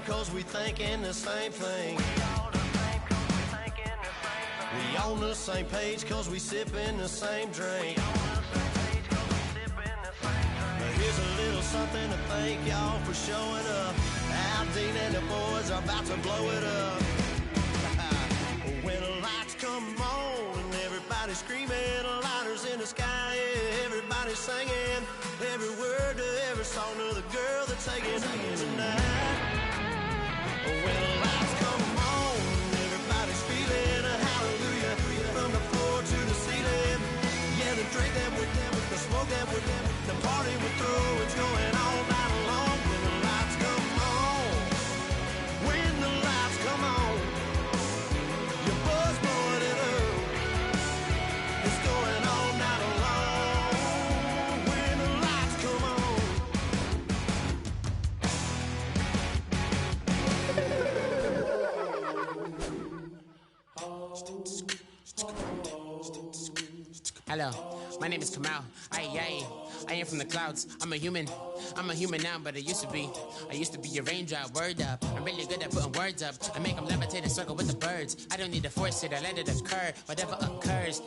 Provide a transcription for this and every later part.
cause we thinking the same thing. We on the same page cause we sipping the same drink. Here's a little something to thank y'all for showing up. Al Dean and the boys are about to blow it up. When the lights come on and everybody's screaming, lighters in the sky, yeah, everybody's singing every word to every song of the girl that's taking me tonight. When the lights come on and everybody's feeling a hallelujah from the floor to the ceiling. Yeah, the drink that we're doing, the smoke that we're doing, the party we're through, it's going all night long. When the lights come on, when the lights come on, your buzz blowing it up. It's going all night long. When the lights come on. Hello, my name is Kamal. I am from the clouds. I'm a human now, but I used to be a raindrop. Word up, I'm really good at putting words up. I make them levitate and circle with the birds. I don't need to force it, I let it occur. Whatever occurs.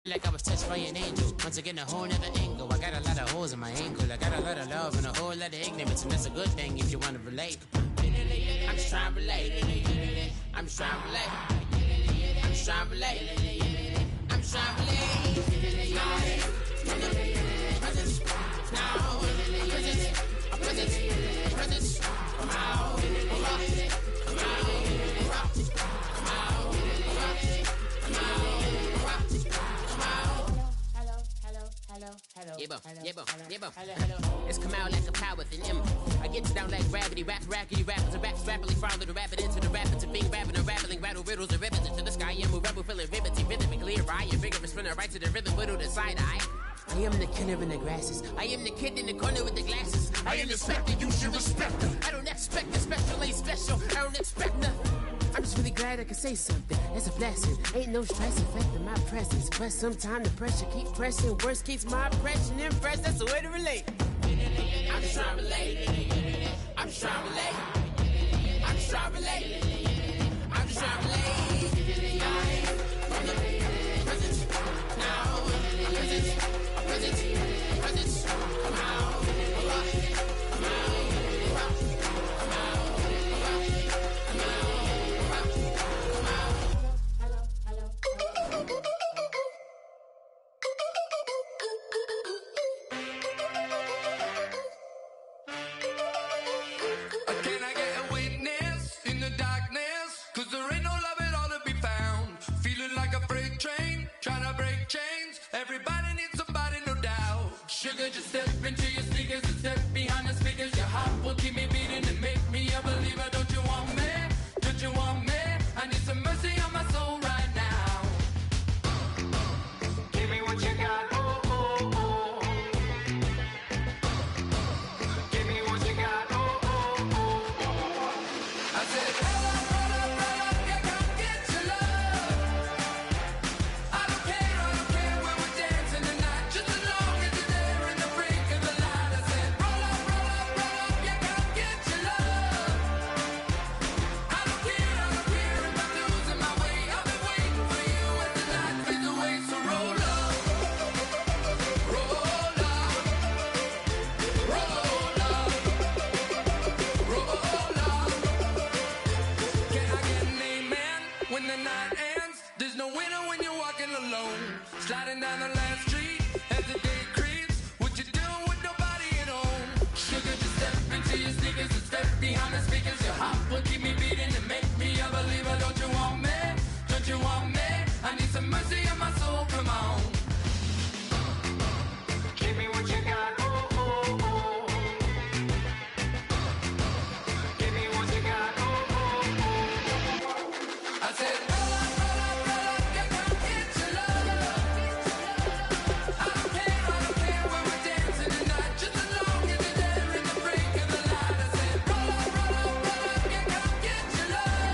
Like I was touched by an angel. Once again, a whole nother angle. I got a lot of holes in my ankle. I got a lot of love and a whole lot of ignorance, and that's a good thing if you want to relate. I'm just trying to relate. I'm just trying to relate. I'm just trying to relate. I'm just trying to relate. Presence. Now. Presence. Come out. Come out. Come out. It's come out like a power within him. I get down like gravity, rackety rappers and raps rapidly follow the rapid into the rapids of being rapping and rattling, rattle riddles and rivets into the sky. I am a rebel, feeling rhythmically right and vigorous, spinning right to the rhythm, whittle the side eye. I am the killer in the grasses. I am the kid in the corner with the glasses. I am the specter, you should respect them. I don't expect a special, ain't special. I don't expect nothing. I'm just really glad I can say something. It's a blessing. Ain't no stress affecting my presence. But sometimes the pressure keep pressing. Worst keeps my impression impressed. That's the way to relate. I'm just trying to relate. I'm just trying to relate. I'm just trying to relate. I'm just trying to relate. From the presence now. Presence. Come out. Come out. Sugar, just step into your sneakers and step behind the speakers. Your heart will keep me beating and make me a believer. Don't you want me? Don't you want me? I need some mercy on my soul right now. Give me what you got, oh, oh, oh. Give me what you got, oh, oh, oh. I said, roll up, yeah, come get your love. I don't care when we're dancing tonight, just as long as you're there in the break of the light. I said, roll up, yeah, come get your love. I don't care if I'm losing my way. I've been waiting for you as the night fades away. So roll up, roll up, roll up, roll up. Can I get an amen when the night ends? There's no winner when you're walking alone. Sliding down the last street as the day creeps. What you doing with nobody at home? Sugar, just step into your sneakers and step behind the speakers. Your heart will keep me beating and make me a believer. Don't you want me? Don't you want me? I need some mercy on my soul. Come on. Give me what you got. Oh, oh, oh. Give me what you got. Oh, oh, oh. I said, roll up, yeah, come get your love. I don't care when we're dancing tonight, just as long as you're there in the break of the light. I said, roll up, yeah, come get your love.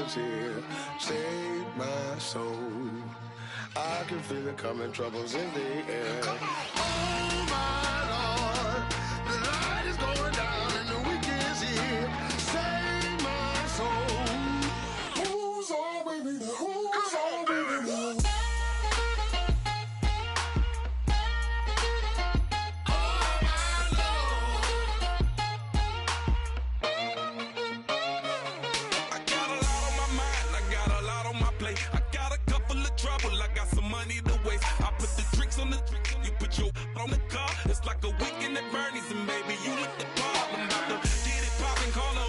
here, save my soul. I can feel it coming, troubles in the air. Oh my Lord, the light is going down and the week is here. Save my soul. Who's on with me? Who's on with me? On the car, it's like a weekend at Bernie's, and baby, you with the problem. About to get it poppin', call a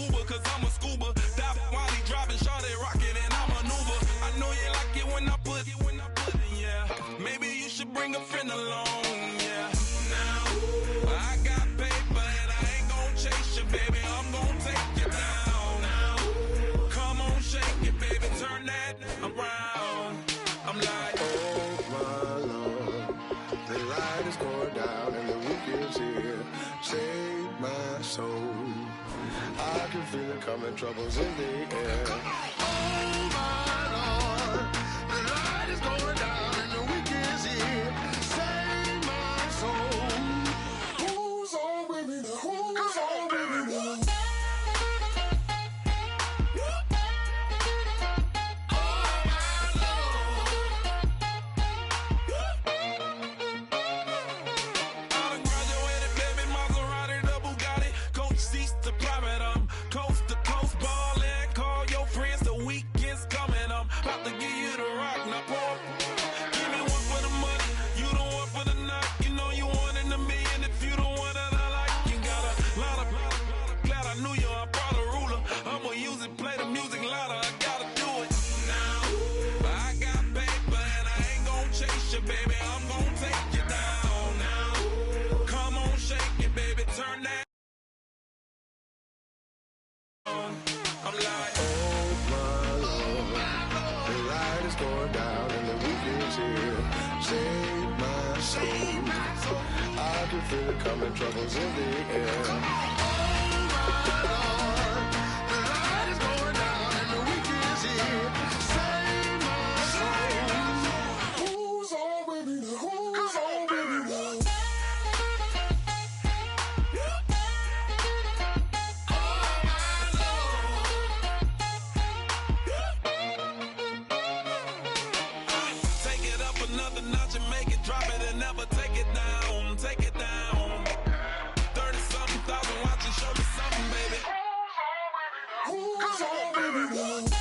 Uber, cause I'm a scuba. Dive while he driving, shot it, rocket, and I maneuver. I know you like it when I put it, yeah. Maybe you should bring a friend along, yeah. Now, I got paper and I ain't gon' chase you, baby, I'm gon' take you down. Now, come on, shake it, baby, turn that around. I'm like, oh my Lord, the light is going down and the week is here. Save my soul. I can feel it coming, troubles in the air. Oh my Lord, the light is going down and the week is here. Save my soul. Who's on with me? Who's on with me? I'm like, oh my Lord, the light is going down and the week is here. Save my soul. I can feel it coming, troubles in the air. Oh my Lord, the light is going down and the week is here. Save my soul. Who's on with me? Who's on with me? another notch and make it, drop it and never take it down, take it down. 30-something thousand watching, show me something, baby. Who's on, baby?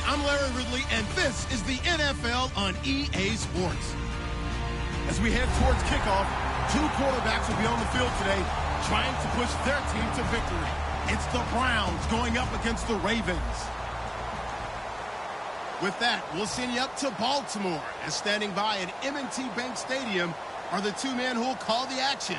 I'm Larry Ridley, and this is the NFL on EA Sports. As we head towards kickoff, two quarterbacks will be on the field today trying to push their team to victory. It's the Browns going up against the Ravens. With that, we'll send you up to Baltimore, as standing by at M&T Bank Stadium are the two men who will call the action.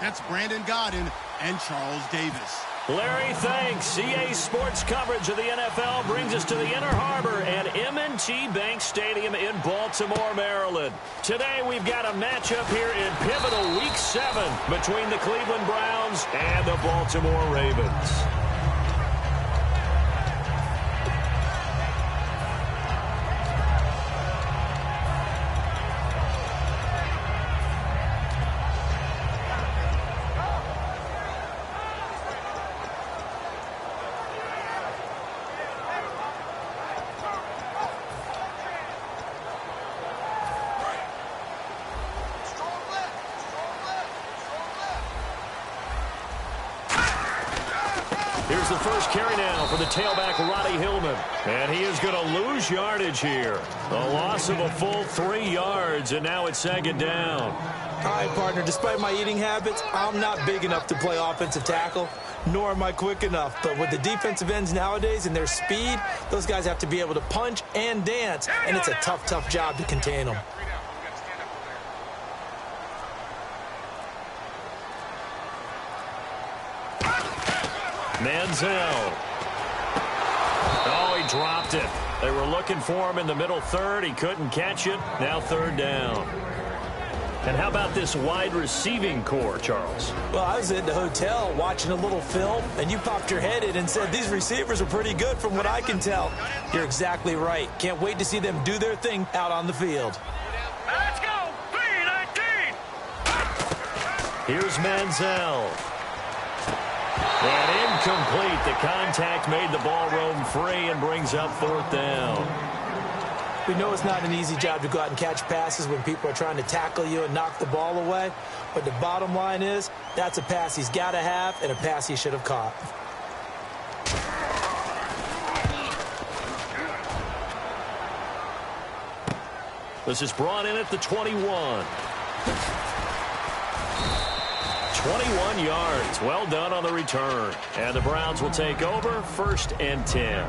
That's Brandon Godden and Charles Davis. Larry, thanks. EA Sports coverage of the NFL brings us to the Inner Harbor at M&T Bank Stadium in Baltimore, Maryland. Today, we've got a matchup here in pivotal Week 7 between the Cleveland Browns and the Baltimore Ravens. the first carry now for the tailback, Roddy Hillman. And he is going to lose yardage here. A loss of a full 3 yards, and now it's second down. All right, partner, despite my eating habits, I'm not big enough to play offensive tackle, nor am I quick enough. But with the defensive ends nowadays and their speed, those guys have to be able to punch and dance, and it's a tough, tough job to contain them. Manziel. Oh, he dropped it. They were looking for him in the middle third. He couldn't catch it. Now third down. And how about this wide receiving core, Charles? Well, I was at the hotel watching a little film, and you popped your head in and said these receivers are pretty good from what I can tell. You're exactly right. Can't wait to see them do their thing out on the field. Let's go! 3-19! Here's Manziel. And incomplete. The contact made the ball roam free and brings up fourth down. We know it's not an easy job to go out and catch passes when people are trying to tackle you and knock the ball away. But the bottom line is, that's a pass he's got to have and a pass he should have caught. This is brought in at the 21. 21 yards. Well done on the return. And the Browns will take over, 1st and 10.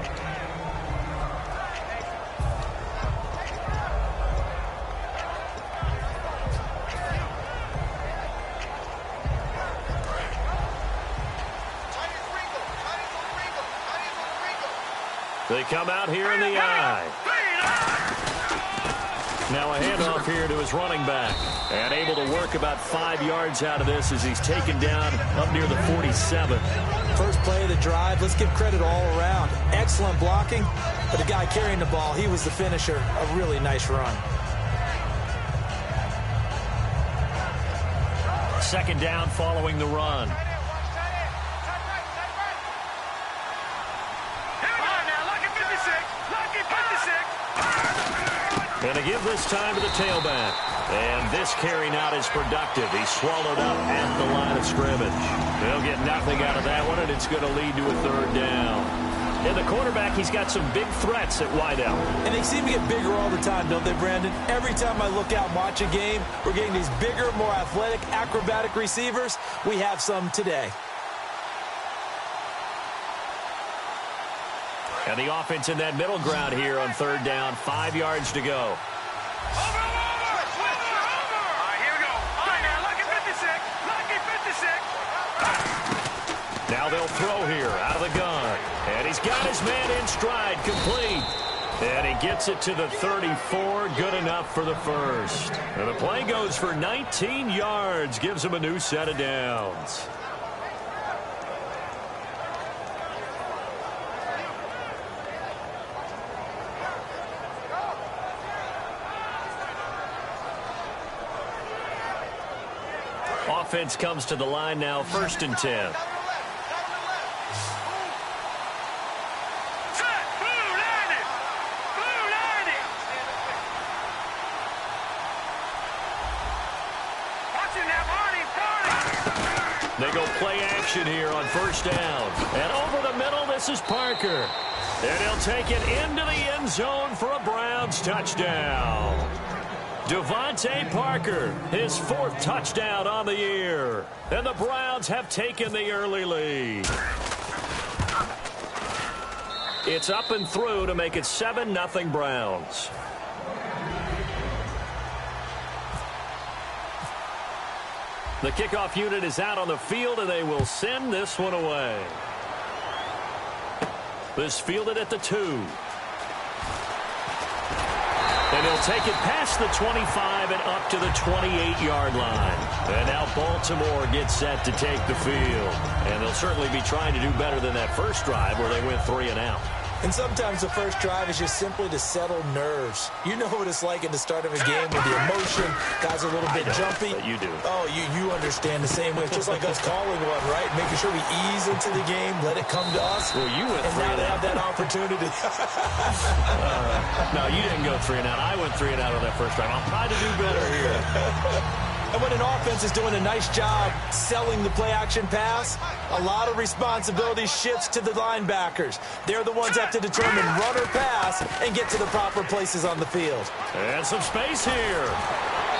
They come out here in the eye. Now a handoff here to his running back. And able to work about 5 yards out of this as he's taken down up near the 47. First play of the drive, let's give credit all around. Excellent blocking, but the guy carrying the ball, he was the finisher. A really nice run. Second down following the run. And to give this time to the tailback. And this carry not as productive. He's swallowed up at the line of scrimmage. They'll get nothing out of that one, and it's going to lead to a third down. And the quarterback, he's got some big threats at wideout. And they seem to get bigger all the time, don't they, Brandon? Every time I look out and watch a game, we're getting these bigger, more athletic, acrobatic receivers. We have some today. And the offense in that middle ground here on third down. 5 yards to go. Over! All right, here we go. All right, now, lucky 56. Lucky 56. Now they'll throw here out of the gun. And he's got his man in stride, complete. And he gets it to the 34, good enough for the first. And the play goes for 19 yards, gives him a new set of downs. Offense comes to the line now, 1st and 10. They go play action here on first down. And over the middle, this is Parker. And he'll take it into the end zone for a Browns touchdown. Devontae Parker, his 4th touchdown on the year. And the Browns have taken the early lead. It's up and through to make it 7-0 Browns. The kickoff unit is out on the field, and they will send this one away. This fielded at the 2. And he'll take it past the 25 and up to the 28-yard line. And now Baltimore gets set to take the field. And they'll certainly be trying to do better than that first drive where they went 3 and out. And sometimes the first drive is just simply to settle nerves. You know what it's like at the start of a game with the emotion. Guys are a little bit jumpy. But you do. Oh, you understand the same way. It's just like us calling one, right? Making sure we ease into the game, let it come to us. Well, you went and 3 now and they out. have that opportunity. No, you didn't go 3 and out. I went 3 and out on that first drive. I'm trying to do better here. And when an offense is doing a nice job selling the play-action pass, a lot of responsibility shifts to the linebackers. They're the ones that have to determine run or pass and get to the proper places on the field. And some space here.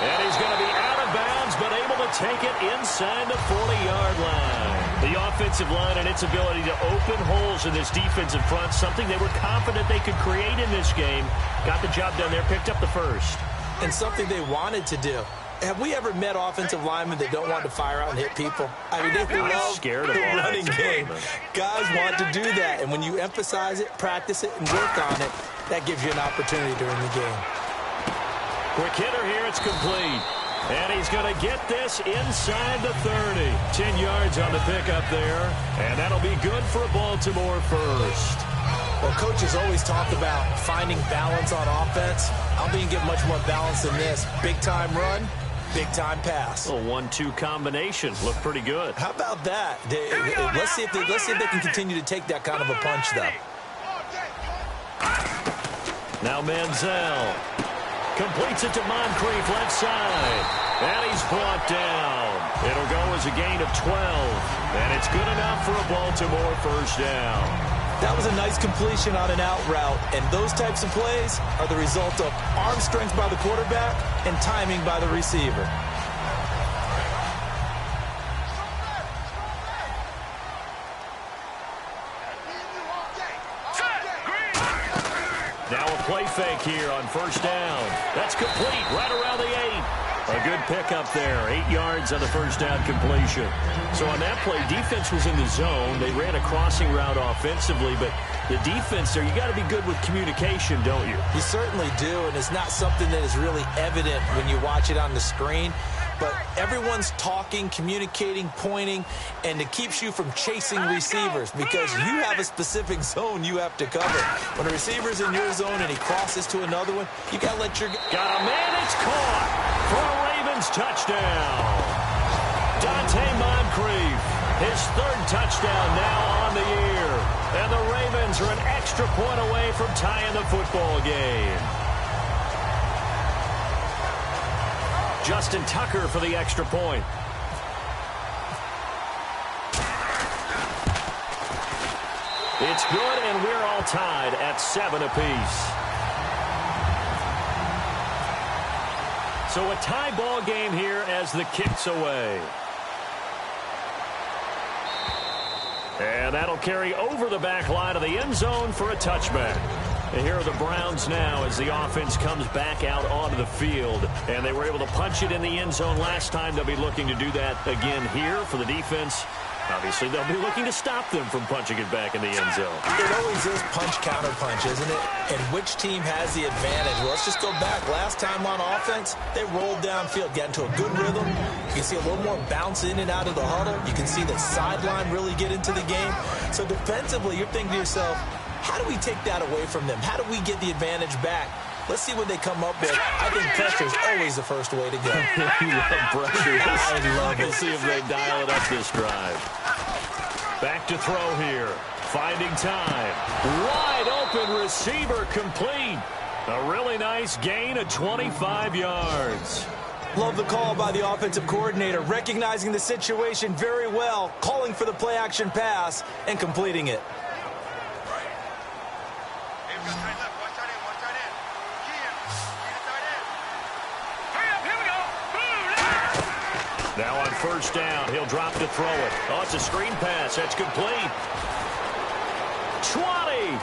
And he's going to be out of bounds, but able to take it inside the 40-yard line. The offensive line and its ability to open holes in this defensive front, something they were confident they could create in this game. Got the job done there, picked up the first. And something they wanted to do. Have we ever met offensive linemen that don't want to fire out and hit people? I mean, they love the running game. Guys want to do that, and when you emphasize it, practice it, and work on it, that gives you an opportunity during the game. Quick hitter here, it's complete. And he's going to get this inside the 30. 10 yards on the pickup there, and that'll be good for a Baltimore first. Well, coaches always talk about finding balance on offense. I don't think you get much more balance than this. Big-time run, big-time pass. A 1-2 combination. Looked pretty good. How about that? Let's see if they can continue to take that kind of a punch, though. Now Manziel completes it to Moncrief, left side. And he's brought down. It'll go as a gain of 12. And it's good enough for a Baltimore first down. That was a nice completion on an out route, and those types of plays are the result of arm strength by the quarterback and timing by the receiver. Now a play fake here on first down. That's complete right around the 8. A good pickup there. 8 yards on the first down completion. So on that play, defense was in the zone. They ran a crossing route offensively, but the defense there, you got to be good with communication, don't you? You certainly do, and it's not something that is really evident when you watch it on the screen. But everyone's talking, communicating, pointing, and it keeps you from chasing receivers because you have a specific zone you have to cover. When a receiver's in your zone and he crosses to another one, you got to let your... Got a man, it's caught for a Ravens touchdown. Dante Moncrief, his third touchdown now on the year. And the Ravens are an extra point away from tying the football game. Justin Tucker for the extra point. It's good, and we're all tied at 7 apiece. So a tie ball game here as the kick's away. And that'll carry over the back line of the end zone for a touchback. And here are the Browns now as the offense comes back out onto the field. And they were able to punch it in the end zone last time. They'll be looking to do that again here for the defense. Obviously, they'll be looking to stop them from punching it back in the end zone. It always is punch-counter-punch, isn't it? And which team has the advantage? Well, let's just go back. Last time on offense, they rolled downfield, got into a good rhythm. You can see a little more bounce in and out of the huddle. You can see the sideline really get into the game. So defensively, you're thinking to yourself, how do we take that away from them? How do we get the advantage back? Let's see what they come up with. I think pressure is always the first way to go. You love pressure. I love it. We'll see if they dial it up this drive. Back to throw here. Finding time. Wide open receiver complete. A really nice gain of 25 yards. Love the call by the offensive coordinator, recognizing the situation very well, calling for the play-action pass, and completing it. Now on first down, he'll drop to throw it. Oh, it's a screen pass. That's complete. 20.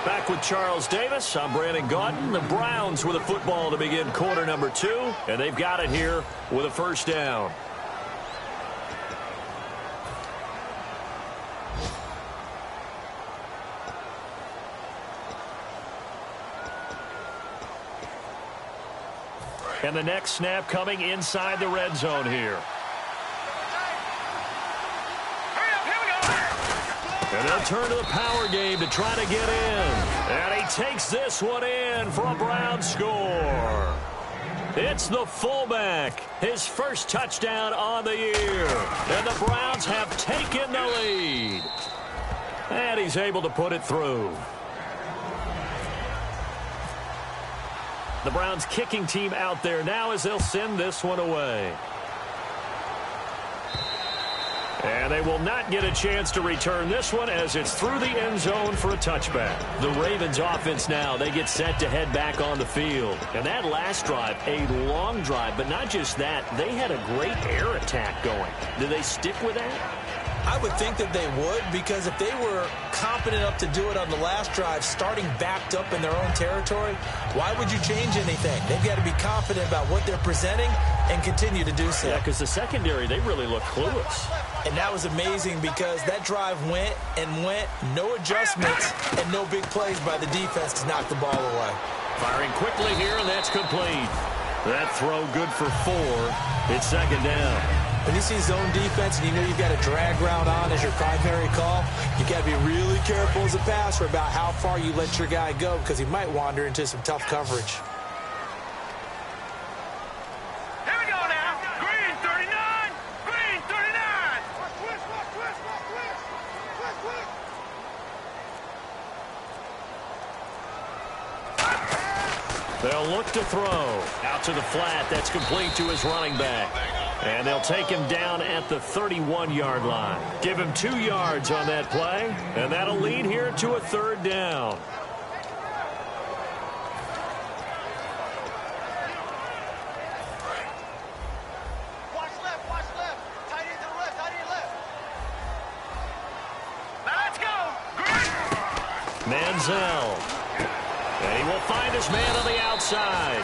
Back with Charles Davis. I'm Brandon Gaudin. The Browns with a football to begin quarter number 2, and they've got it here with a first down. And the next snap coming inside the red zone here. And they'll turn to the power game to try to get in. And he takes this one in for a Brown score. It's the fullback. His first touchdown on the year. And the Browns have taken the lead. And he's able to put it through. The Browns kicking team out there now as they'll send this one away. And they will not get a chance to return this one as it's through the end zone for a touchback. The Ravens offense now, they get set to head back on the field. And that last drive, a long drive, but not just that, they had a great air attack going. Do they stick with that? I would think that they would, because if they were confident enough to do it on the last drive, starting backed up in their own territory, why would you change anything? They've got to be confident about what they're presenting and continue to do so. Yeah, because the secondary, they really look clueless. And that was amazing because that drive went and went, no adjustments, and no big plays by the defense to knock the ball away. Firing quickly here, and that's complete. That throw good for 4. It's second down. When you see zone defense and you know you've got a drag route on as your primary call, you've got to be really careful as a passer about how far you let your guy go because he might wander into some tough coverage. Here we go now. Green 39. Green 39. They'll look to throw. Out to the flat. That's complete to his running back. And they'll take him down at the 31-yard line. Give him 2 yards on that play, and that'll lead here to a third down. Watch left. Tight end to the left, tight end left. Now let's go. Green. Manziel. And he will find his man on the outside.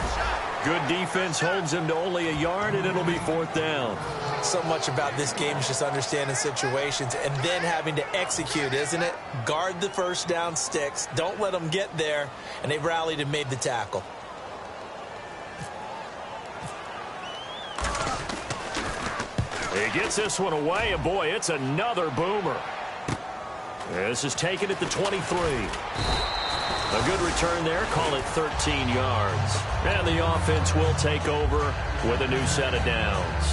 Good defense holds him to only a yard, and it'll be 4th down. So much about this game is just understanding situations and then having to execute, isn't it? Guard the first down sticks. Don't let them get there. And they rallied and made the tackle. He gets this one away, and boy, it's another boomer. This is taken at the 23. A good return there, call it 13 yards. And the offense will take over with a new set of downs.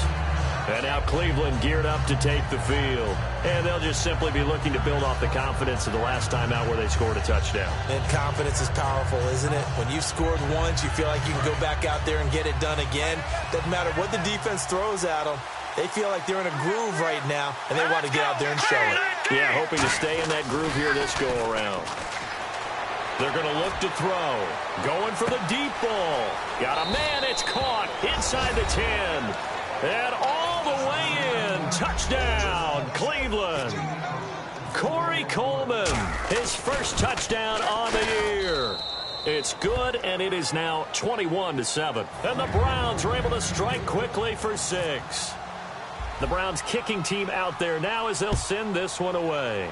And now Cleveland geared up to take the field. And they'll just simply be looking to build off the confidence of the last time out where they scored a touchdown. And confidence is powerful, isn't it? When you've scored once, you feel like you can go back out there and get it done again. Doesn't matter what the defense throws at them. They feel like they're in a groove right now, and they want to get out there and show it. Yeah, hoping to stay in that groove here this go-around. They're going to look to throw. Going for the deep ball. Got a man. It's caught inside the 10. And all the way in. Touchdown, Cleveland. Corey Coleman, his first touchdown on the year. It's good, and it is now 21-7. And the Browns are able to strike quickly for 6. The Browns kicking team out there now as they'll send this one away.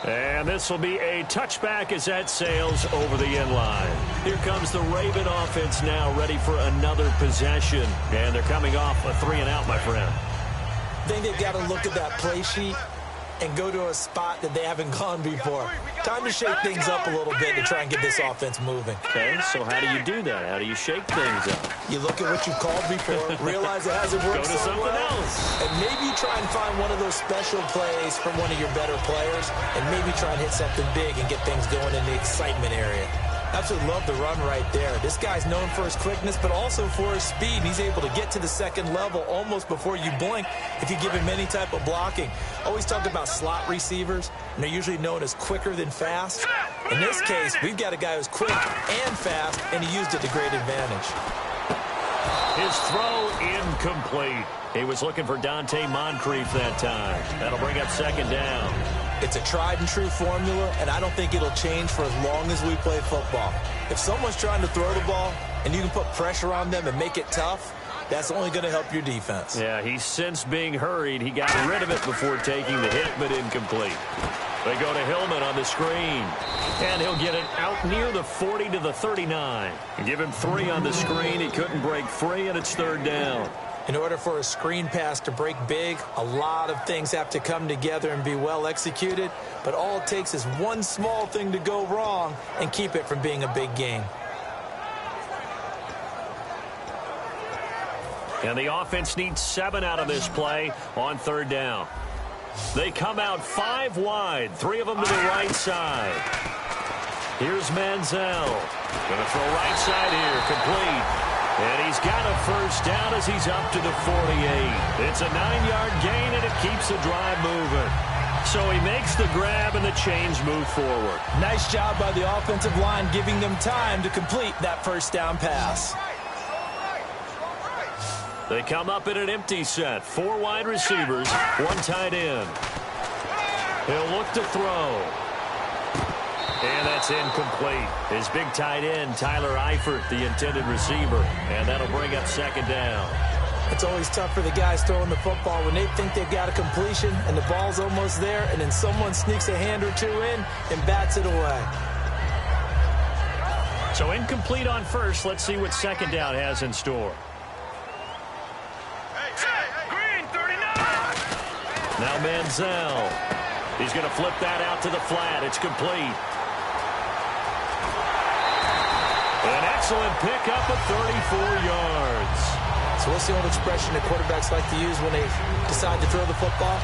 And this will be a touchback as that sails over the end line. Here comes the Raven offense now ready for another possession. And they're coming off a 3-and-out, my friend. I think they've got to look at that play sheet and go to a spot that they haven't gone before. Time to shake things up a little bit to try and get this offense moving. Okay, so how do you do that? How do you shake things up? You look at what you called before, realize it hasn't worked Go to so something well, else. and maybe try and find one of those special plays from one of your better players, and maybe try and hit something big and get things going in the excitement area. Absolutely love the run right there. This guy's known for his quickness, but also for his speed. He's able to get to the second level almost before you blink if you give him any type of blocking. Always talk about slot receivers, and they're usually known as quicker than fast. In this case, we've got a guy who's quick and fast, and he used it to great advantage. His throw incomplete. He was looking for Dante Moncrief that time. That'll bring up second down. It's a tried-and-true formula, and I don't think it'll change for as long as we play football. If someone's trying to throw the ball and you can put pressure on them and make it tough, that's only going to help your defense. Yeah, he's since being hurried. He got rid of it before taking the hit, but incomplete. They go to Hillman on the screen. And he'll get it out near the 40 to the 39. Give him 3 on the screen. He couldn't break free, and it's third down. In order for a screen pass to break big, a lot of things have to come together and be well executed. But all it takes is one small thing to go wrong and keep it from being a big game. And the offense needs 7 out of this play on third down. They come out 5 wide, 3 of them to the right side. Here's Manziel. Going to throw right side here. Complete. And he's got a first down as he's up to the 48. It's a 9-yard gain, and it keeps the drive moving. So he makes the grab, and the chains move forward. Nice job by the offensive line giving them time to complete that first down pass. They come up in an empty set. 4 wide receivers, 1 tight end. He'll look to throw. And that's incomplete. His big tight end, Tyler Eifert, the intended receiver. And that'll bring up second down. It's always tough for the guys throwing the football when they think they've got a completion and the ball's almost there, and then someone sneaks a hand or two in and bats it away. So incomplete on first. Let's see what second down has in store. Green 39. Now Manziel. He's going to flip that out to the flat. It's complete. An excellent pickup of 34 yards. So what's the old expression that quarterbacks like to use when they decide to throw the football?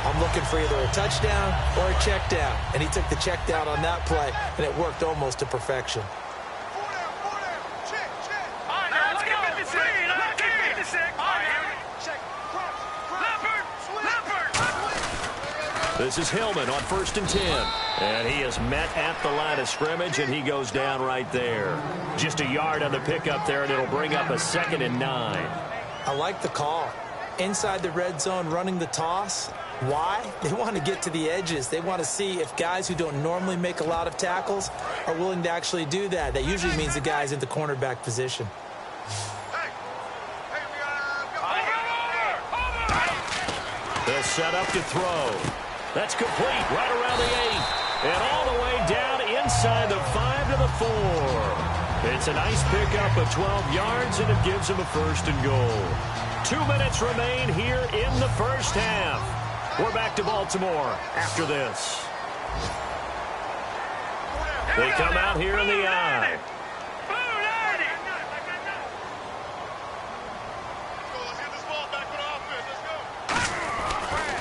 I'm looking for either a touchdown or a check down. And he took the check down on that play, and it worked almost to perfection. This is Hillman on 1st and 10. And he is met at the line of scrimmage, and he goes down right there. Just a yard on the pickup there, and it'll bring up a 2nd and 9. I like the call. Inside the red zone running the toss. Why? They want to get to the edges. They want to see if guys who don't normally make a lot of tackles are willing to actually do that. That usually means the guy's in the cornerback position. They'll set up to throw. That's complete right around the 8. And all the way down inside the 5 to the 4. It's a nice pickup of 12 yards, and it gives him a 1st and goal. 2 minutes remain here in the first half. We're back to Baltimore after this. They come out here in the I.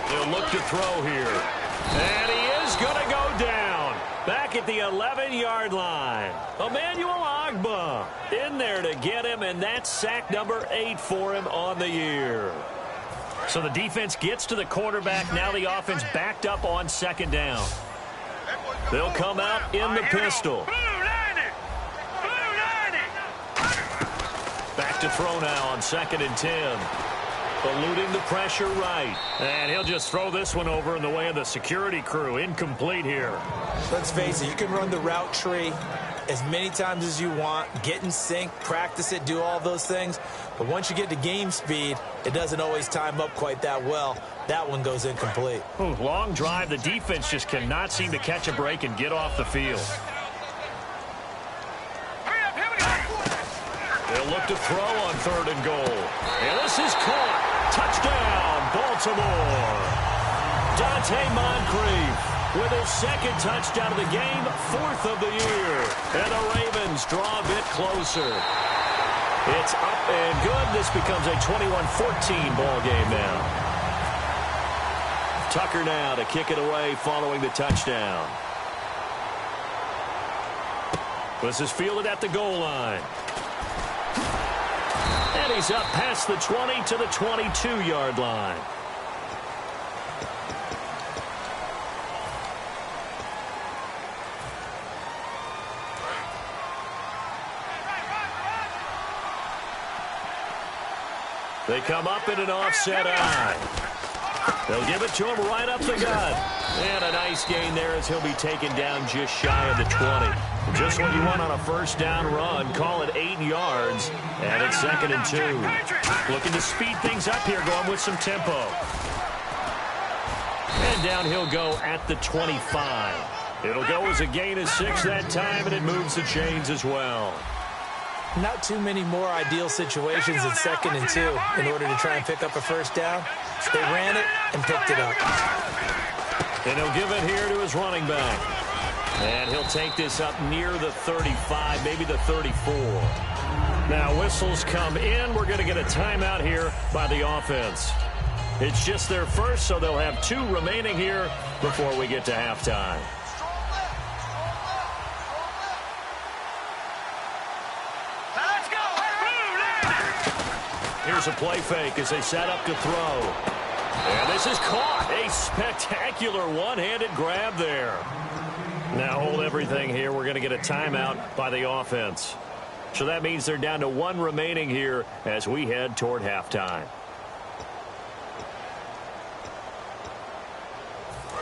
He'll look to throw here. And he is going to go down. Back at the 11-yard line. Emmanuel Ogbah in there to get him, and that's sack number 8 for him on the year. So the defense gets to the quarterback. Now the offense backed up on 2nd down. They'll come out in the pistol. Back to throw now on 2nd and 10. Eluding the pressure right. And he'll just throw this one over in the way of the security crew. Incomplete here. Let's face it, you can run the route tree as many times as you want, get in sync, practice it, do all those things. But once you get to game speed, it doesn't always time up quite that well. That one goes incomplete. Ooh, long drive. The defense just cannot seem to catch a break and get off the field. They'll look to throw on 3rd and goal. And this is caught. Touchdown, Baltimore. Dante Moncrief with his 2nd touchdown of the game, 4th of the year. And the Ravens draw a bit closer. It's up and good. This becomes a 21-14 ball game now. Tucker now to kick it away following the touchdown. This is fielded at the goal line. And he's up past the 20 to the 22-yard line. They come up in an offset eye. They'll give it to him right up the gut. And a nice gain there as he'll be taken down just shy of the 20. Just what you want on a first down run. Call it 8 yards. And it's 2nd and 2. Looking to speed things up here, going with some tempo. And down he'll go at the 25. It'll go as a gain of 6 that time, and it moves the chains as well. Not too many more ideal situations in 2nd and 2 in order to try and pick up a first down. They ran it and picked it up. And he'll give it here to his running back. And he'll take this up near the 35, maybe the 34. Now whistles come in. We're going to get a timeout here by the offense. It's just their first, so they'll have 2 remaining here before we get to halftime. Here's a play fake as they set up to throw. And this is caught. A spectacular one-handed grab there. Now hold everything here. We're going to get a timeout by the offense. So that means they're down to 1 remaining here as we head toward halftime.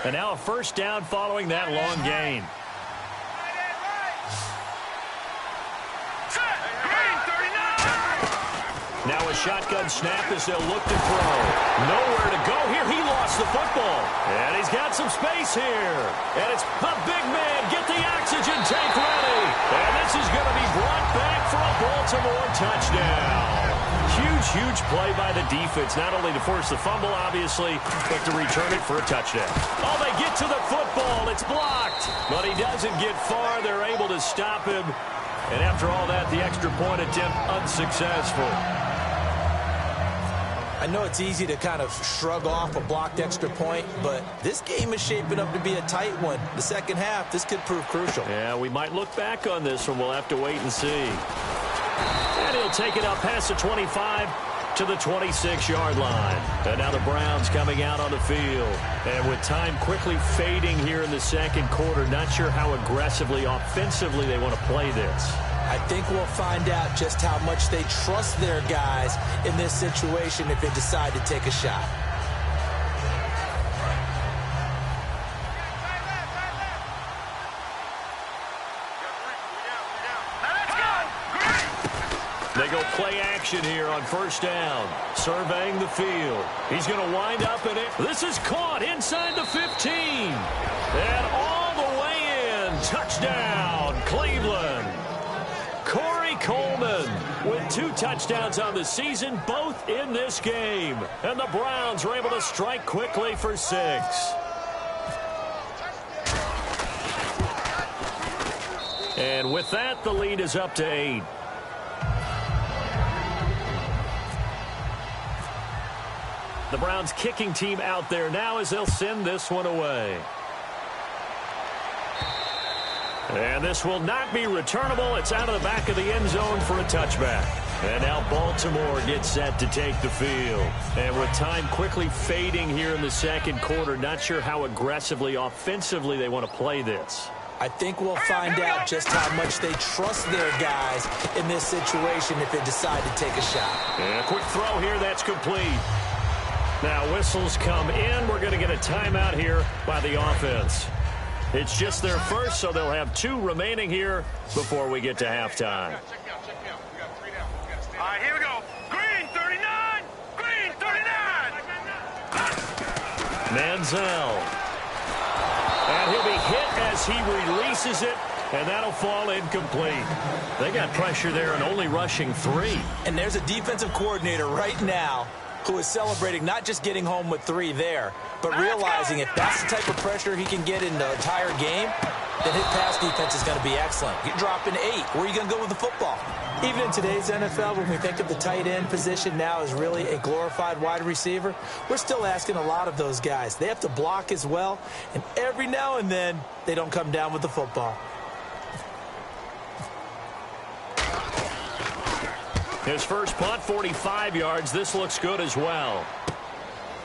And now a first down following that long gain. Now a shotgun snap as they'll look to throw. Nowhere to go here. He lost the football. And he's got some space here. And it's the big man. Get the oxygen tank ready. And this is going to be brought back for a Baltimore touchdown. Huge play by the defense. Not only to force the fumble, obviously, but to return it for a touchdown. Oh, they get to the football. It's blocked. But he doesn't get far. They're able to stop him. And after all that, the extra point attempt unsuccessful. I know it's easy to kind of shrug off a blocked extra point, but this game is shaping up to be a tight one. The second half, this could prove crucial. Yeah, we might look back on this one. We'll have to wait and see. And he'll take it up past the 25 to the 26-yard line. And now the Browns coming out on the field. And with time quickly fading here in the second quarter, not sure how aggressively, offensively they want to play this. I think we'll find out just how much they trust their guys in this situation if they decide to take a shot. They go play action here on first down. Surveying the field. He's going to wind up in it. This is caught inside the 15. And all the way in. Touchdown, Cleveland. Corey Coleman with 2 touchdowns on the season, both in this game. And the Browns are able to strike quickly for 6. And with that, the lead is up to 8. The Browns kicking team out there now as they'll send this one away. And this will not be returnable. It's out of the back of the end zone for a touchback. And now Baltimore gets set to take the field. And with time quickly fading here in the second quarter, not sure how aggressively, offensively they want to play this. I think we'll find out just how much they trust their guys in this situation if they decide to take a shot. And a quick throw here, that's complete. Now whistles come in. We're going to get a timeout here by the offense. It's just their first, so they'll have 2 remaining here before we get to halftime. All right, here we go. Green 39! Green 39! Manziel. And he'll be hit as he releases it, and that'll fall incomplete. They got pressure there and only rushing 3. And there's a defensive coordinator right now who is celebrating not just getting home with 3 there, but realizing if that's the type of pressure he can get in the entire game, then his pass defense is going to be excellent. You're dropping 8. Where are you going to go with the football? Even in today's NFL, when we think of the tight end position now as really a glorified wide receiver, we're still asking a lot of those guys. They have to block as well, and every now and then, they don't come down with the football. His first punt, 45 yards. This looks good as well.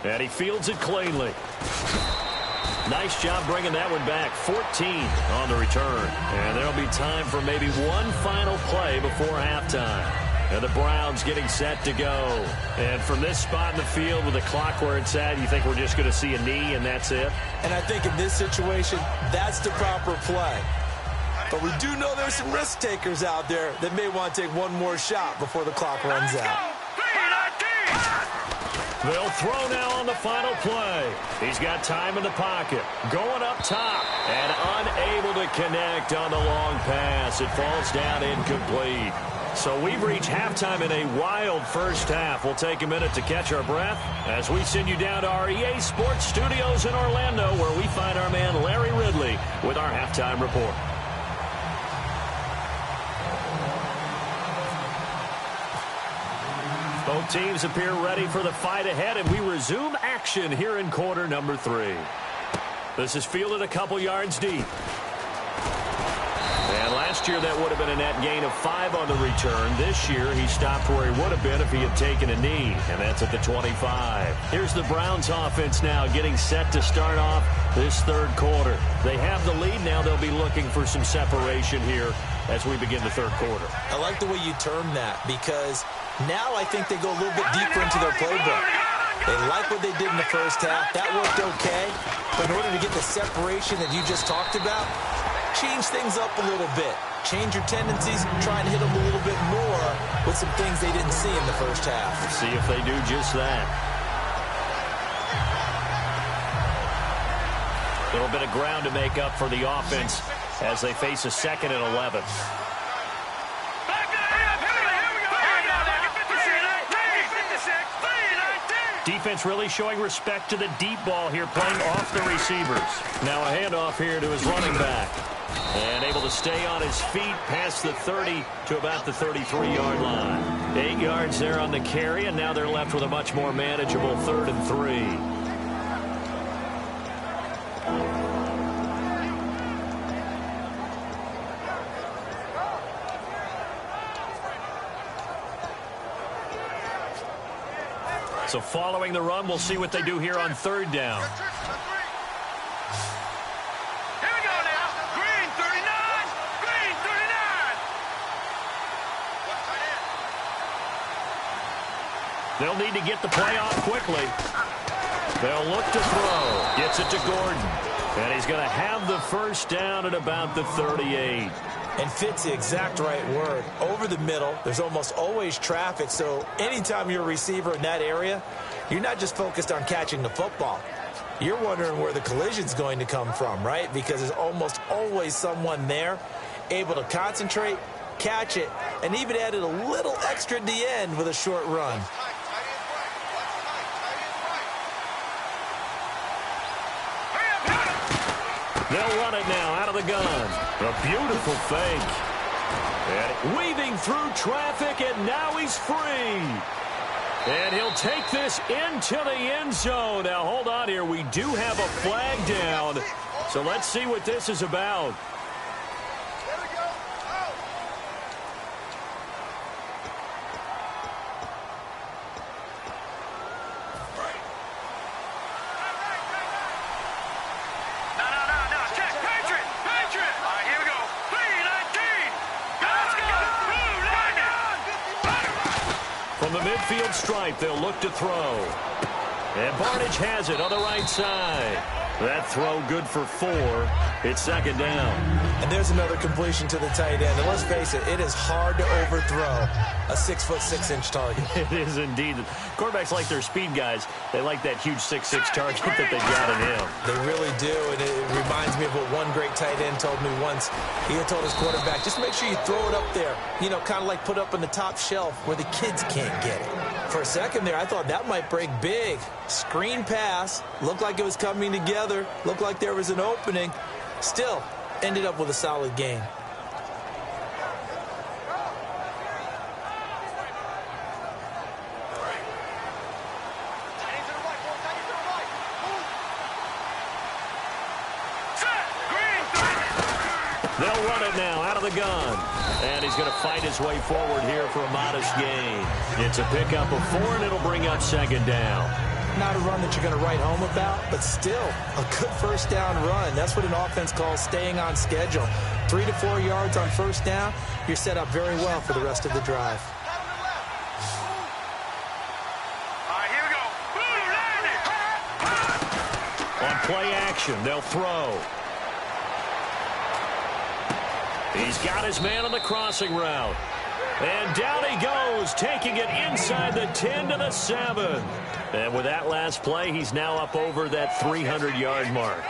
And he fields it cleanly. Nice job bringing that one back. 14 on the return. And there'll be time for maybe one final play before halftime. And the Browns getting set to go. And from this spot in the field with the clock where it's at, you think we're just going to see a knee and that's it? And I think in this situation, that's the proper play. But we do know there's some risk takers out there that may want to take one more shot before the clock runs out. They'll throw now on the final play. He's got time in the pocket. Going up top and unable to connect on the long pass. It falls down incomplete. So we've reached halftime in a wild first half. We'll take a minute to catch our breath as we send you down to our EA Sports Studios in Orlando, where we find our man Larry Ridley with our halftime report. Both teams appear ready for the fight ahead, and we resume action here in quarter number 3. This is fielded a couple yards deep. And last Last year, that would have been a net gain of 5 on the return. This year, he stopped where he would have been if he had taken a knee, and that's at the 25. Here's the Browns offense now getting set to start off this third quarter. They have the lead now. They'll be looking for some separation here as we begin the third quarter. I like the way you term that, because now I think they go a little bit deeper into their playbook. They like what they did in the first half. That worked okay. But in order to get the separation that you just talked about, change things up a little bit. Change your tendencies, try and hit them a little bit more with some things they didn't see in the first half. Let's see if they do just that. A little bit of ground to make up for the offense as they face a 2nd and 11. Defense really showing respect to the deep ball here, playing off the receivers. Now a handoff here to his running back. And able to stay on his feet past the 30 to about the 33-yard line. 8 yards there on the carry, and now they're left with a much more manageable 3rd and 3. So following the run, we'll see what they do here on 3rd down. Here we go now. Green 39. Green 39. They'll need to get the play off quickly. They'll look to throw. Gets it to Gordon. And he's going to have the first down at about the 38. And fits the exact right word. Over the middle, there's almost always traffic, so anytime you're a receiver in that area, you're not just focused on catching the football. You're wondering where the collision's going to come from, right? Because there's almost always someone there able to concentrate, catch it, and even added a little extra at the end with a short run. They'll run it now out of the gun. A beautiful fake. And weaving through traffic, and now he's free. And he'll take this into the end zone. Now, hold on here. We do have a flag down. So let's see what this is about. From the midfield stripe, they'll look to throw. And Barnage has it on the right side. That throw good for 4. It's 2nd down. And there's another completion to the tight end. And let's face it, it is hard to overthrow a 6'6" target. It is indeed. Quarterbacks like their speed guys. They like that huge 6'6" target that they got in him. They really do, and it reminds me of what one great tight end told me once. He had told his quarterback, just make sure you throw it up there. You know, kind of like put up on the top shelf where the kids can't get it. For a second there, I thought that might break big. Screen pass, looked like it was coming together, looked like there was an opening. Still, ended up with a solid gain. They'll run it now out of the gun. And he's going to fight his way forward here for a modest gain. It's a pickup of 4, and it'll bring up 2nd down. Not a run that you're going to write home about, but still a good first down run. That's what an offense calls staying on schedule. 3 to 4 yards on first down, you're set up very well for the rest of the drive. All right, here we go. On play action, they'll throw. He's got his man on the crossing route. And down he goes, taking it inside the 10 to the 7. And with that last play, he's now up over that 300-yard mark.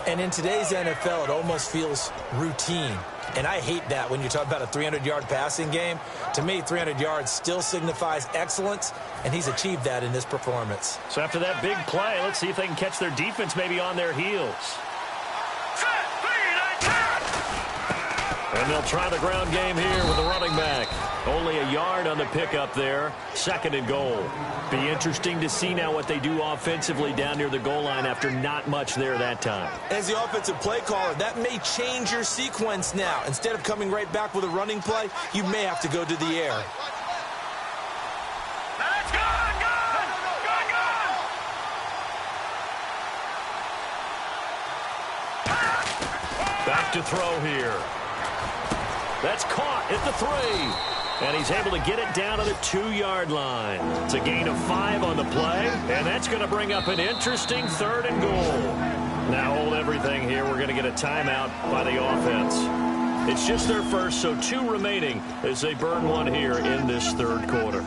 And in today's NFL, it almost feels routine. And I hate that when you talk about a 300-yard passing game. To me, 300 yards still signifies excellence, and he's achieved that in this performance. So after that big play, let's see if they can catch their defense maybe on their heels. And they'll try the ground game here with the running back. Only a yard on the pickup there. 2nd and goal. Be interesting to see now what they do offensively down near the goal line after not much there that time. As the offensive play caller, that may change your sequence now. Instead of coming right back with a running play, you may have to go to the air. Let's go! Back to throw here. That's caught at the 3. And he's able to get it down to the 2-yard line. It's a gain of 5 on the play. And that's going to bring up an interesting 3rd and goal. Now hold everything here. We're going to get a timeout by the offense. It's just their first, so 2 remaining as they burn one here in this 3rd quarter.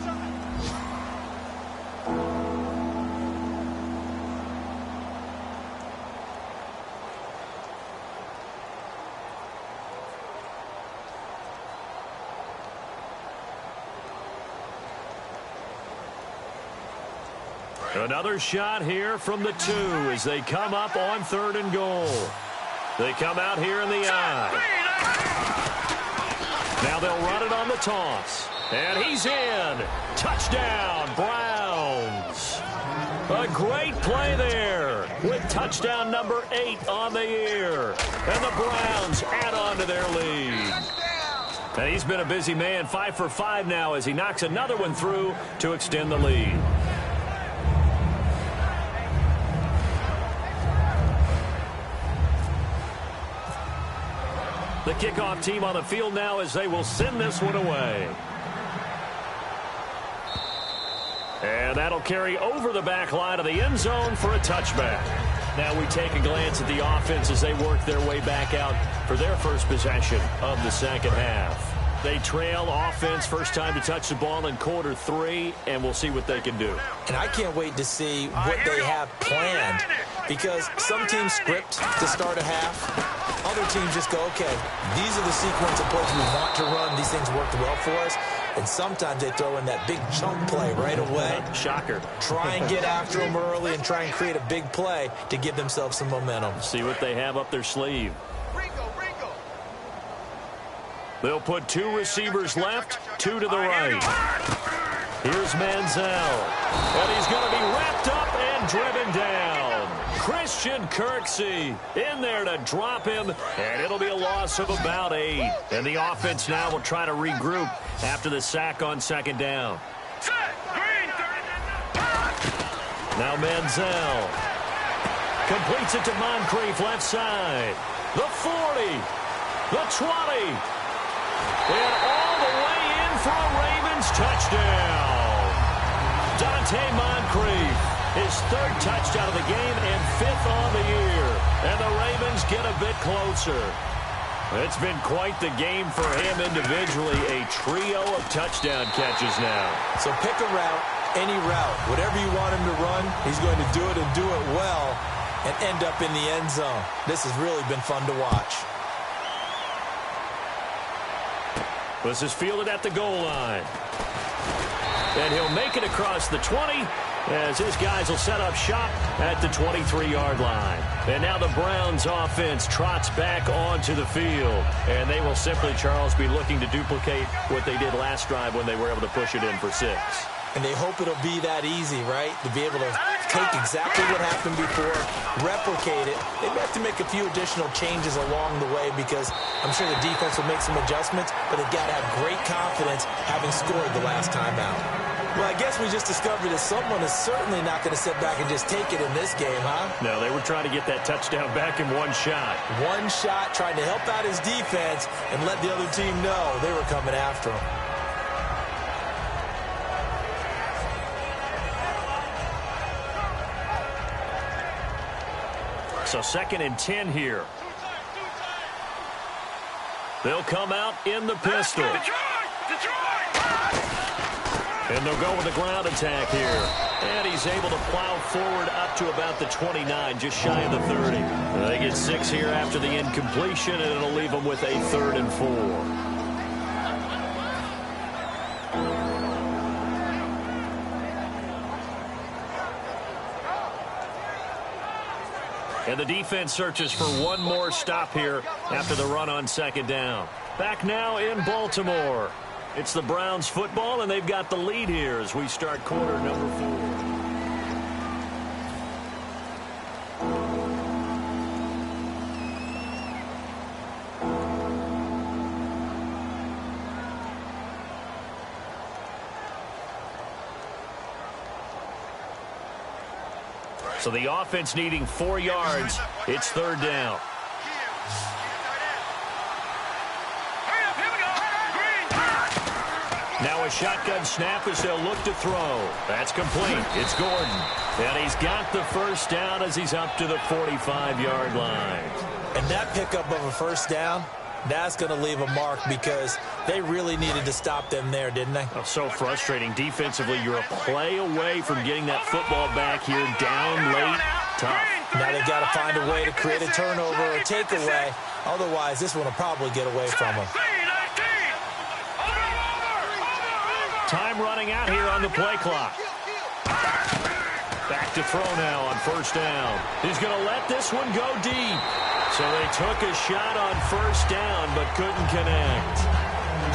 Another shot here from the 2 as they come up on 3rd and goal. They come out here in the eye. Now they'll run it on the toss. And he's in. Touchdown, Browns. A great play there with touchdown number 8 on the year. And the Browns add on to their lead. And he's been a busy man, 5 for 5 now as he knocks another one through to extend the lead. The kickoff team on the field now as they will send this one away. And that'll carry over the back line of the end zone for a touchback. Now we take a glance at the offense as they work their way back out for their first possession of the 2nd half. They trail offense, first time to touch the ball in quarter 3, and we'll see what they can do. And I can't wait to see what they have planned, because some teams script to start a half. Other teams just go, okay, these are the sequence of plays we want to run. These things worked well for us. And sometimes they throw in that big chunk play right away. Shocker. Try and get after them early and try and create a big play to give themselves some momentum. See what they have up their sleeve. They'll put 2 receivers left, 2 to the right. Here's Manziel. And he's going to be wrapped up and driven down. Christian Kirksey in there to drop him, and it'll be a loss of about 8. And the offense now will try to regroup after the sack on 2nd down. Now Manziel completes it to Moncrief left side. The 40, the 20, and all the way in for a Ravens touchdown. Dante Moncrief, his 3rd touchdown of the game and 5th on the year. And the Ravens get a bit closer. It's been quite the game for him individually. A trio of touchdown catches now. So pick a route, any route. Whatever you want him to run, he's going to do it and do it well and end up in the end zone. This has really been fun to watch. This is fielded at the goal line. And he'll make it across the 20 as his guys will set up shop at the 23-yard line. And now the Browns offense trots back onto the field. And they will simply, Charles, be looking to duplicate what they did last drive when they were able to push it in for 6. And they hope it'll be that easy, right? To be able to take exactly what happened before, replicate it. They may have to make a few additional changes along the way because I'm sure the defense will make some adjustments, but they've got to have great confidence having scored the last time out. Well, I guess we just discovered that someone is certainly not going to sit back and just take it in this game, huh? No, they were trying to get that touchdown back in one shot. One shot, trying to help out his defense and let the other team know they were coming after him. So 2nd and 10 here. They'll come out in the pistol. And they'll go with the ground attack here. And he's able to plow forward up to about the 29, just shy of the 30. They get 6 here after the incompletion, and it'll leave them with a 3rd and 4. And the defense searches for one more stop here after the run on 2nd down. Back now in Baltimore. It's the Browns football, and they've got the lead here as we start quarter number 4. So the offense needing 4 yards. It's 3rd down. Now a shotgun snap as they'll look to throw. That's complete. It's Gordon. And he's got the first down as he's up to the 45-yard line. And that pickup of a first down, that's going to leave a mark because they really needed to stop them there, didn't they? Oh, so frustrating. Defensively, you're a play away from getting that football back here down late. Tough. Now they've got to find a way to create a turnover or takeaway. Otherwise, this one will probably get away from them. Time running out here on the play clock. Back to throw now on first down. He's going to let this one go deep. So they took a shot on first down but couldn't connect.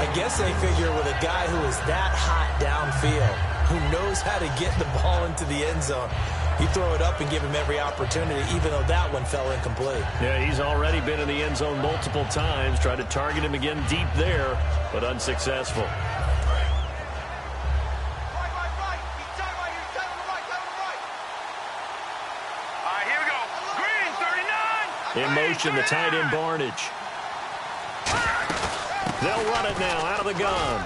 I guess they figure with a guy who is that hot downfield, who knows how to get the ball into the end zone, you throw it up and give him every opportunity, even though that one fell incomplete. Yeah, he's already been in the end zone multiple times. Tried to target him again deep there, but unsuccessful. In motion, the tight end Barnage. They'll run it now out of the gun.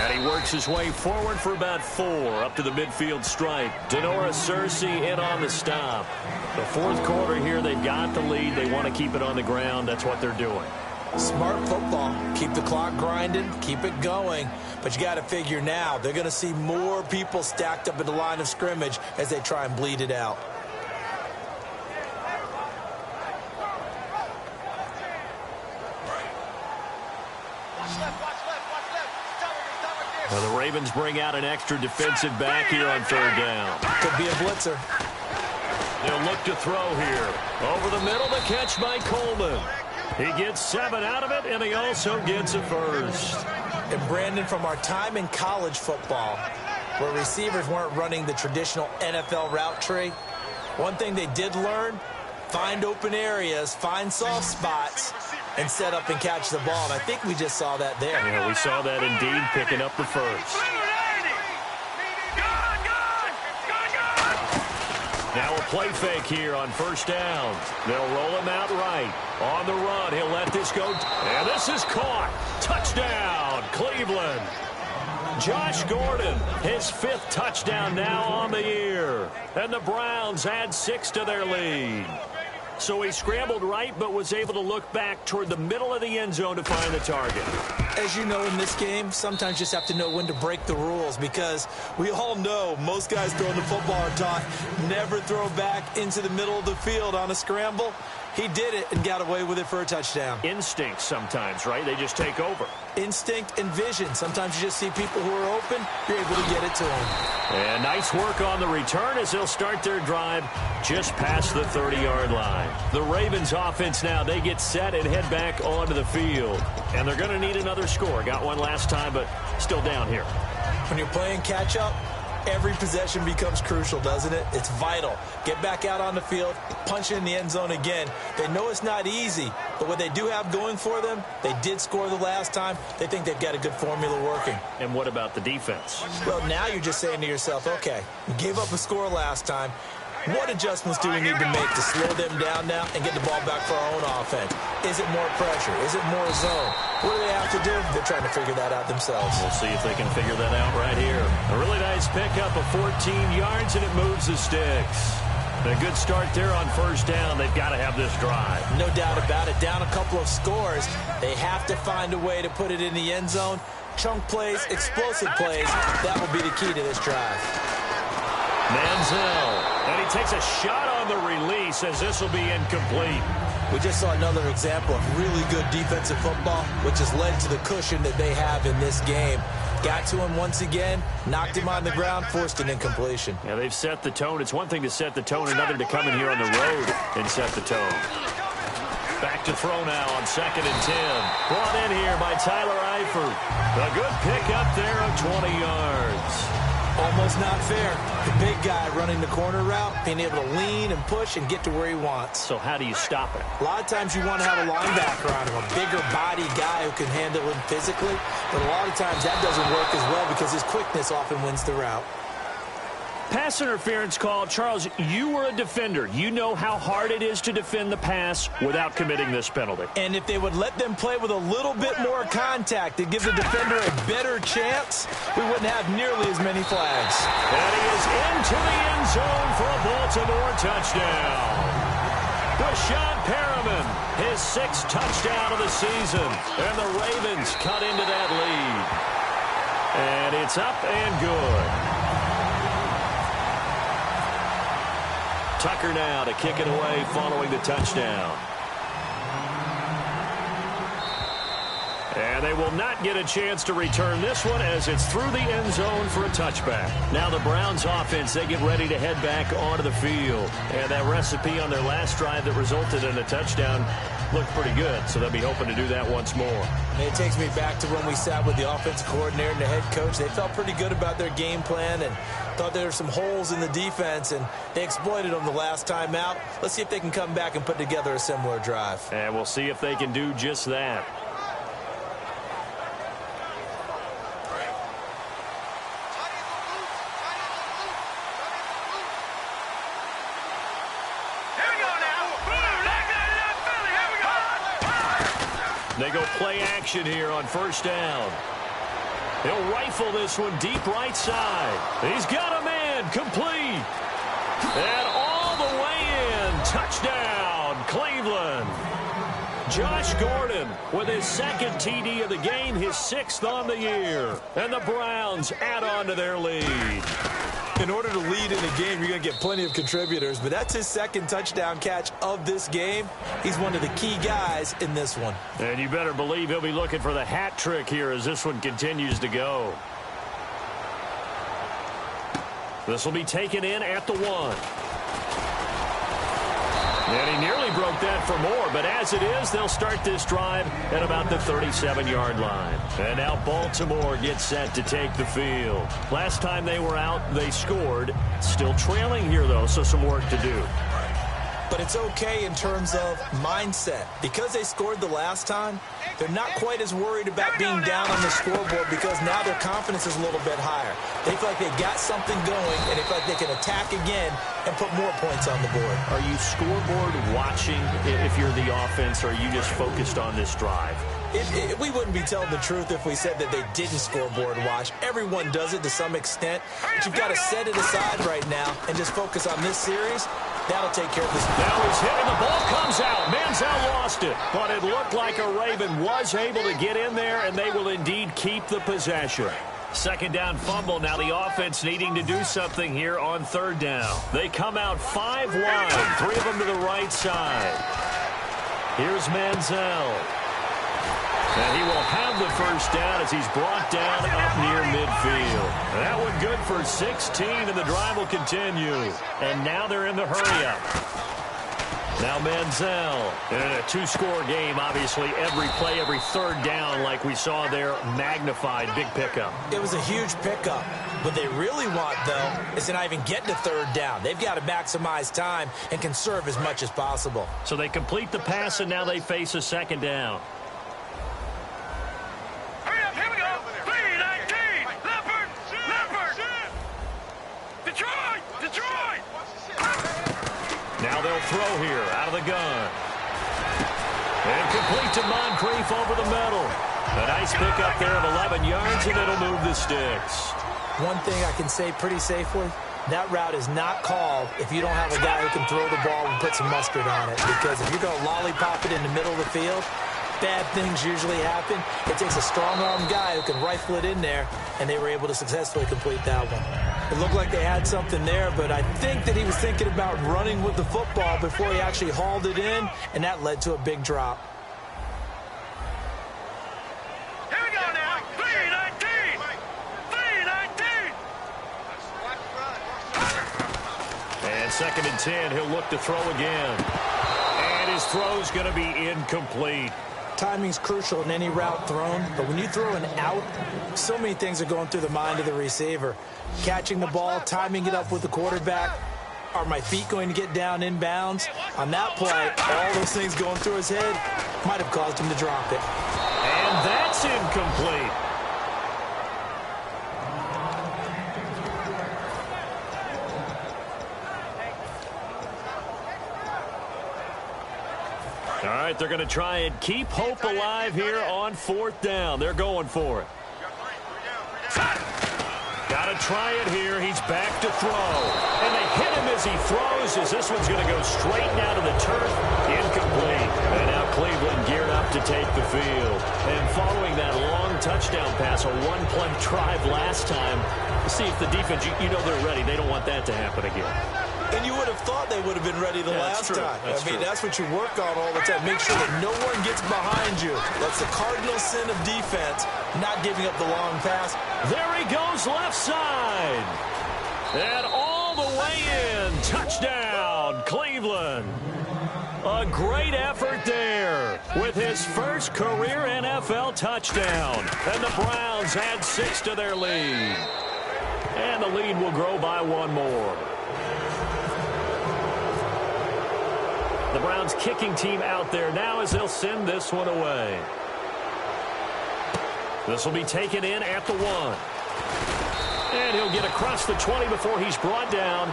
And he works his way forward for about 4 up to the midfield stripe. Denora Cersei in on the stop. The 4th quarter here, they've got the lead. They want to keep it on the ground. That's what they're doing. Smart football. Keep the clock grinding. Keep it going. But you got to figure now they're going to see more people stacked up at the line of scrimmage as they try and bleed it out. Well, the Ravens bring out an extra defensive back here on 3rd down. Could be a blitzer. They'll look to throw here. Over the middle, the catch by Coleman. He gets 7 out of it, and he also gets a first. And Brandon, from our time in college football, where receivers weren't running the traditional NFL route tree, one thing they did learn, find open areas, find soft spots, and set up and catch the ball. And I think we just saw that there. Yeah, we saw that indeed, picking up the first. Now a play fake here on first down. They'll roll him out right. On the run, he'll let this go. And this is caught. Touchdown, Cleveland. Josh Gordon, his 5th touchdown now on the year. And the Browns add 6 to their lead. So he scrambled right, but was able to look back toward the middle of the end zone to find the target. As you know, in this game, sometimes you just have to know when to break the rules, because we all know most guys throwing the football are taught never throw back into the middle of the field on a scramble. He did it and got away with it for a touchdown. Instinct sometimes, right? They just take over. Instinct and vision. Sometimes you just see people who are open, you're able to get it to them. And nice work on the return as they'll start their drive just past the 30-yard line. The Ravens offense now, they get set and head back onto the field. And they're going to need another score. Got one last time, but still down here. When you're playing catch-up, every possession becomes crucial, doesn't it? It's vital. Get back out on the field, punch in the end zone again. They know it's not easy, but what they do have going for them, they did score the last time. They think they've got a good formula working. And what about the defense? Well, now you're just saying to yourself, okay, we gave up a score last time. What adjustments do we need to make to slow them down now and get the ball back for our own offense? Is it more pressure? Is it more zone? What do they have to do? They're trying to figure that out themselves. We'll see if they can figure that out right here. A really nice pickup of 14 yards, and it moves the sticks. A good start there on first down. They've got to have this drive. No doubt about it. Down a couple of scores. They have to find a way to put it in the end zone. Chunk plays, explosive plays. That will be the key to this drive. Manziel. And he takes a shot on the release as this will be incomplete. We just saw another example of really good defensive football, which has led to the cushion that they have in this game. Got to him once again, knocked him on the ground, forced an incompletion. Yeah, they've set the tone. It's one thing to set the tone, another to come in here on the road and set the tone. Back to throw now on 2nd and 10. Brought in here by Tyler Eifert. A good pickup there of 20 yards. Almost not fair. The big guy running the corner route, being able to lean and push and get to where he wants. So how do you stop it? A lot of times you want to have a linebacker on him, a bigger body guy who can handle him physically. But a lot of times that doesn't work as well because his quickness often wins the route. Pass interference call. Charles, you were a defender. You know how hard it is to defend the pass without committing this penalty. And if they would let them play with a little bit more contact to give the defender a better chance, we wouldn't have nearly as many flags. And he is into the end zone for a Baltimore touchdown. Rashawn Perriman, his 6th touchdown of the season. And the Ravens cut into that lead. And it's up and good. Tucker now to kick it away following the touchdown. And they will not get a chance to return this one as it's through the end zone for a touchback. Now the Browns offense, they get ready to head back onto the field. And that recipe on their last drive that resulted in a touchdown looked pretty good, so they'll be hoping to do that once more. And it takes me back to when we sat with the offensive coordinator and the head coach. They felt pretty good about their game plan and thought there were some holes in the defense, and they exploited them the last time out. Let's see if they can come back and put together a similar drive. And we'll see if they can do just that. They go play action here on 1st down. He'll rifle this one deep right side. He's got a man complete. And all the way in. Touchdown, Cleveland. Josh Gordon with his 2nd TD of the game, his 6th on the year. And the Browns add on to their lead. In order to lead in a game, you're going to get plenty of contributors, but that's his 2nd touchdown catch of this game. He's one of the key guys in this one. And you better believe he'll be looking for the hat trick here as this one continues to go. This will be taken in at the 1. And he nearly broke that for more, but as it is, they'll start this drive at about the 37-yard line. And now Baltimore gets set to take the field. Last time they were out, they scored. Still trailing here, though, so some work to do. But it's okay in terms of mindset. Because they scored the last time, they're not quite as worried about being down on the scoreboard because now their confidence is a little bit higher. They feel like they've got something going, and they feel like they can attack again and put more points on the board. Are you scoreboard watching if you're the offense, or are you just focused on this drive? We wouldn't be telling the truth if we said that they didn't scoreboard watch. Everyone does it to some extent, but you've got to set it aside right now and just focus on this series. That'll take care of this. Now he's hit and the ball comes out. Manziel lost it, but it looked like a Raven was able to get in there, and they will indeed keep the possession. 2nd down fumble. Now the offense needing to do something here on 3rd down. They come out 5 wide, 3 of them to the right side. Here's Manziel. And he will have the 1st down as he's brought down up near midfield. That one good for 16, and the drive will continue. And now they're in the hurry-up. Now Manziel. And in a 2-score game, obviously, every play, every 3rd down, like we saw there, magnified. Big pickup. It was a huge pickup. What they really want, though, is to not even get to 3rd down. They've got to maximize time and conserve as much as possible. So they complete the pass, and now they face a 2nd down. Now they'll throw here out of the gun. And complete to Moncrief over the middle. A nice pickup there of 11 yards, and it'll move the sticks. One thing I can say pretty safely, that route is not called if you don't have a guy who can throw the ball and put some mustard on it. Because if you're going to lollipop it in the middle of the field, bad things usually happen. It takes a strong-armed guy who can rifle it in there, and they were able to successfully complete that one. It looked like they had something there, but I think that he was thinking about running with the football before he actually hauled it in, and that led to a big drop. Here we go now. 3-19. 3-19. And 2nd and 10, he'll look to throw again. And his throw's going to be incomplete. Timing's crucial in any route thrown, but when you throw an out, so many things are going through the mind of the receiver. Catching the ball, timing it up with the quarterback. Are my feet going to get down inbounds? On that play, all those things going through his head might have caused him to drop it. And that's incomplete. All right, they're going to try and keep hope alive here on 4th down. They're going for it. Got to try it here. He's back to throw. And they hit him as he throws, as this one's going to go straight down to the turf. Incomplete. And now Cleveland geared up to take the field. And following that long touchdown pass, a one-play drive last time, see if the defense, you know they're ready. They don't want that to happen again. And you would have thought they would have been ready the last time. That's what you work on all the time. Make sure that no one gets behind you. That's the cardinal sin of defense, not giving up the long pass. There he goes left side. And all the way in. Touchdown, Cleveland. A great effort there with his first career NFL touchdown. And the Browns add 6 to their lead. And the lead will grow by 1 more. The Browns kicking team out there now as they'll send this one away. This will be taken in at the 1. And he'll get across the 20 before he's brought down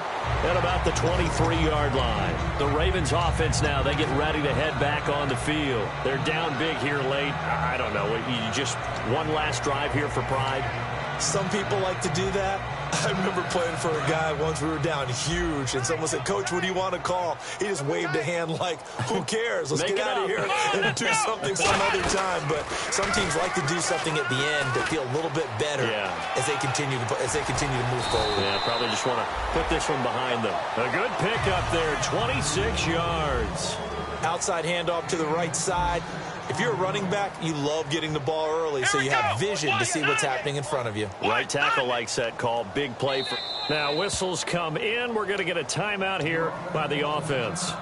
at about the 23-yard line. The Ravens offense now, they get ready to head back on the field. They're down big here late. I don't know. You just one last drive here for pride. Some people like to do that. I remember playing for a guy once. We were down huge, and someone said, "Coach, what do you want to call?" He just waved a hand like, "Who cares? Let's get out of here and do something some other time." But some teams like to do something at the end to feel a little bit better as they continue to move forward. Yeah, probably just want to put this one behind them. A good pickup there, 26 yards. Outside handoff to the right side. If you're a running back, you love getting the ball early so you have vision to see what's happening in front of you. Right tackle likes that call. Big play. Now whistles come in. We're going to get a timeout here by the offense.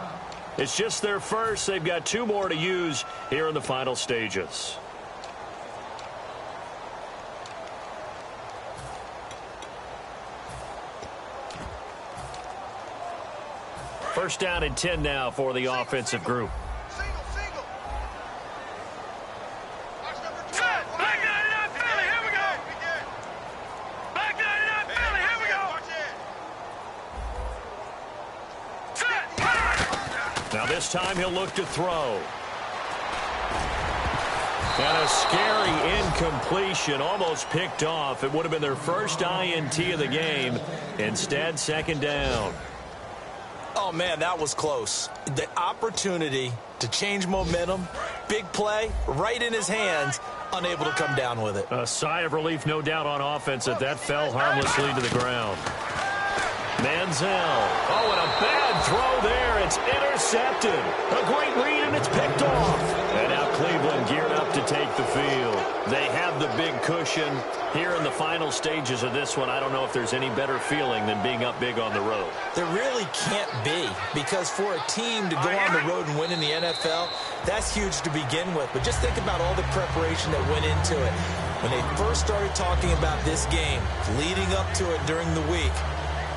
It's just their first. They've got 2 more to use here in the final stages. First down and 10 now for the offensive group. Now this time he'll look to throw. And a scary incompletion, almost picked off. It would have been their first INT of the game. Instead, 2nd down. Oh, man, that was close. The opportunity to change momentum, big play, right in his hands, unable to come down with it. A sigh of relief, no doubt, on offense that fell harmlessly to the ground. Manziel. Oh, and a bad throw there. It's intercepted. A great read, and it's picked off. And now Cleveland geared up to take the field. They have the big cushion here in the final stages of this one. I don't know if there's any better feeling than being up big on the road. There really can't be, because for a team to go on the road and win in the NFL, that's huge to begin with. But just think about all the preparation that went into it. When they first started talking about this game, leading up to it during the week,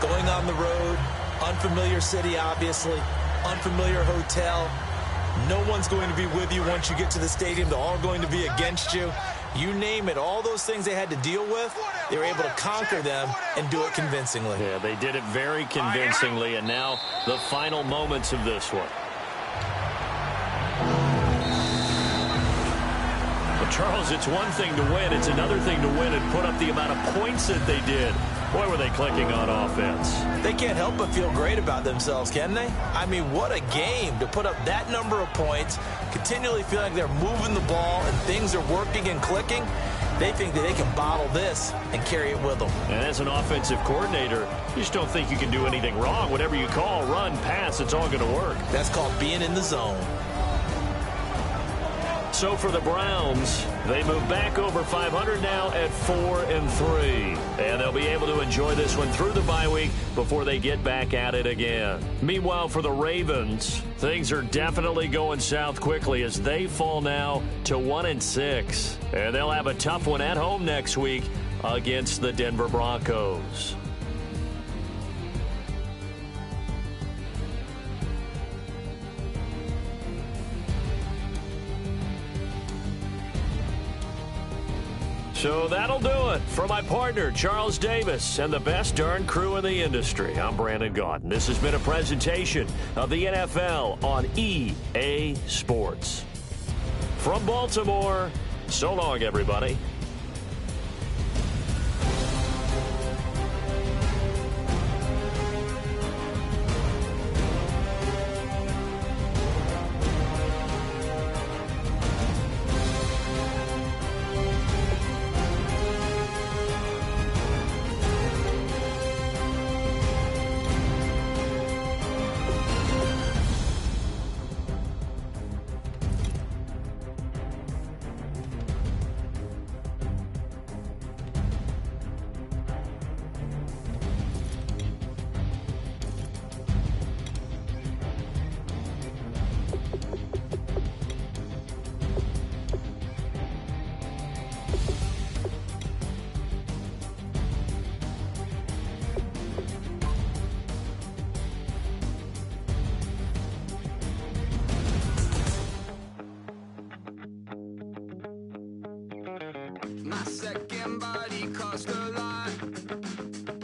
going on the road, unfamiliar city, obviously, unfamiliar hotel. No one's going to be with you once you get to the stadium. They're all going to be against you. You name it, all those things they had to deal with, they were able to conquer them and do it convincingly. Yeah, they did it very convincingly, and now the final moments of this one. Well, Charles, it's one thing to win. It's another thing to win and put up the amount of points that they did. Boy, were they clicking on offense. They can't help but feel great about themselves, can they? I mean, what a game to put up that number of points, continually feeling like they're moving the ball and things are working and clicking. They think that they can bottle this and carry it with them. And as an offensive coordinator, you just don't think you can do anything wrong. Whatever you call, run, pass, it's all going to work. That's called being in the zone. So for the Browns, they move back over 500 now at 4-3. And they'll be able to enjoy this one through the bye week before they get back at it again. Meanwhile, for the Ravens, things are definitely going south quickly as they fall now to 1-6. And they'll have a tough one at home next week against the Denver Broncos. So that'll do it. For my partner, Charles Davis, and the best darn crew in the industry, I'm Brandon Gaudin. This has been a presentation of the NFL on EA Sports. From Baltimore, so long, everybody. My second body cost a lot.